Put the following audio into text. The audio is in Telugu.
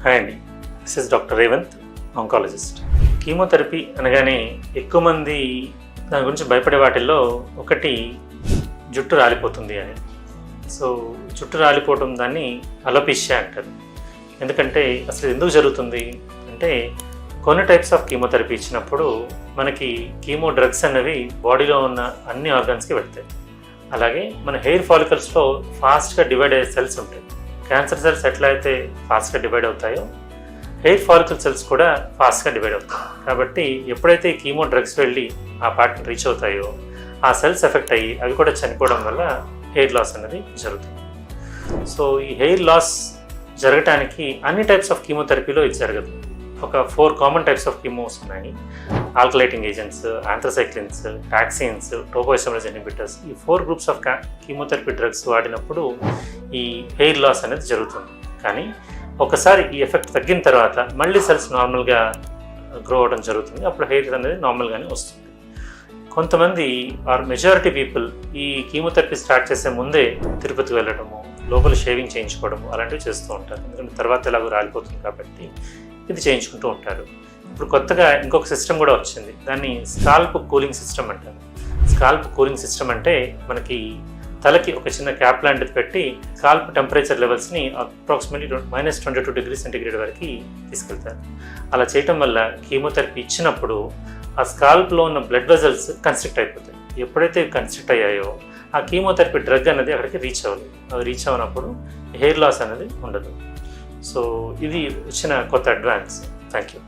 హాయ్ అండి, this is doctor Revanth, oncologist. Chemotherapy అనగానే ఎక్కువ మంది దాని గురించి భయపడే వాటిల్లో ఒకటి జుట్టు రాలిపోతుంది అని. సో జుట్టు రాలిపోవడం దాన్ని అలోపేషియా అంటారు. ఎందుకంటే అసలు ఎందుకు జరుగుతుంది అంటే కొన్ని టైప్స్ ఆఫ్ కీమోథెరపీ ఇచ్చినప్పుడు మనకి కీమో డ్రగ్స్ అనేవి బాడీలో ఉన్న అన్ని ఆర్గన్స్కి పెడతాయి. అలాగే మన హెయిర్ ఫాలికల్స్లో ఫాస్ట్గా డివైడ్ అయ్యే సెల్స్ ఉంటాయి. క్యాన్సర్ సెల్స్ ఎట్లా అయితే ఫాస్ట్గా డివైడ్ అవుతాయో హెయిర్ ఫాలికల్ సెల్స్ కూడా ఫాస్ట్గా డివైడ్ అవుతాయి. కాబట్టి ఎప్పుడైతే ఈ కీమో డ్రగ్స్ వెళ్ళి ఆ పార్ట్ని రీచ్ అవుతాయో ఆ సెల్స్ ఎఫెక్ట్ అయ్యి అవి కూడా చనిపోవడం వల్ల హెయిర్ లాస్ అనేది జరుగుతుంది. సో ఈ హెయిర్ లాస్ జరగటానికి అన్ని టైప్స్ ఆఫ్ కీమోథెరపీలో ఇది జరగదు. ఒక 4 కామన్ టైప్స్ ఆఫ్ కీమోస్ ఉన్నాయి. Alkylating agents, anthracyclines, toxins, topoisomerase inhibitors. ఈ 4 గ్రూప్స్ ఆఫ్ కీమోథెరపీ డ్రగ్స్ వాడినప్పుడు ఈ హెయిర్ లాస్ అనేది జరుగుతుంది. కానీ ఒకసారి ఈ ఎఫెక్ట్ తగ్గిన తర్వాత మళ్ళీ సెల్స్ నార్మల్గా గ్రో అవ్వడం జరుగుతుంది. అప్పుడు హెయిర్ అనేది నార్మల్గానే వస్తుంది. కొంతమంది మెజారిటీ పీపుల్ ఈ కీమోథెరపీ స్టార్ట్ చేసే ముందే తిరుపతికి వెళ్ళడము, లోపల షేవింగ్ చేయించుకోవడము అలాంటివి చేస్తూ ఉంటారు. ఎందుకంటే తర్వాత ఎలాగో రాలిపోతుంది కాబట్టి ఇది చేయించుకుంటూ ఉంటారు. ఇప్పుడు కొత్తగా ఇంకొక సిస్టమ్ కూడా వచ్చింది, దాన్ని స్కాల్ప్ కూలింగ్ సిస్టమ్ అంటారు. స్కాల్ప్ కూలింగ్ సిస్టమ్ అంటే మనకి తలకి ఒక చిన్న క్యాప్ లాంటిది పెట్టి స్కాల్ప్ టెంపరేచర్ లెవెల్స్ని అప్రాక్సిమేట్లీ -22 డిగ్రీ సెంటిగ్రేడ్ వరకు తీసుకెళ్తారు. అలా చేయటం వల్ల కీమోథెరపీ ఇచ్చినప్పుడు ఆ స్కాల్ప్లో ఉన్న బ్లడ్ వెజల్స్ కన్స్ట్రిక్ట్ అయిపోతాయి. ఎప్పుడైతే కన్స్ట్రిక్ట్ అయ్యాయో ఆ కీమోథెరపీ డ్రగ్ అనేది అక్కడికి రీచ్ అవ్వదు. అది రీచ్ అవ్వనప్పుడు హెయిర్ లాస్ అనేది ఉండదు. సో ఇది వచ్చిన కొత్త అడ్వాన్స్. Thank you.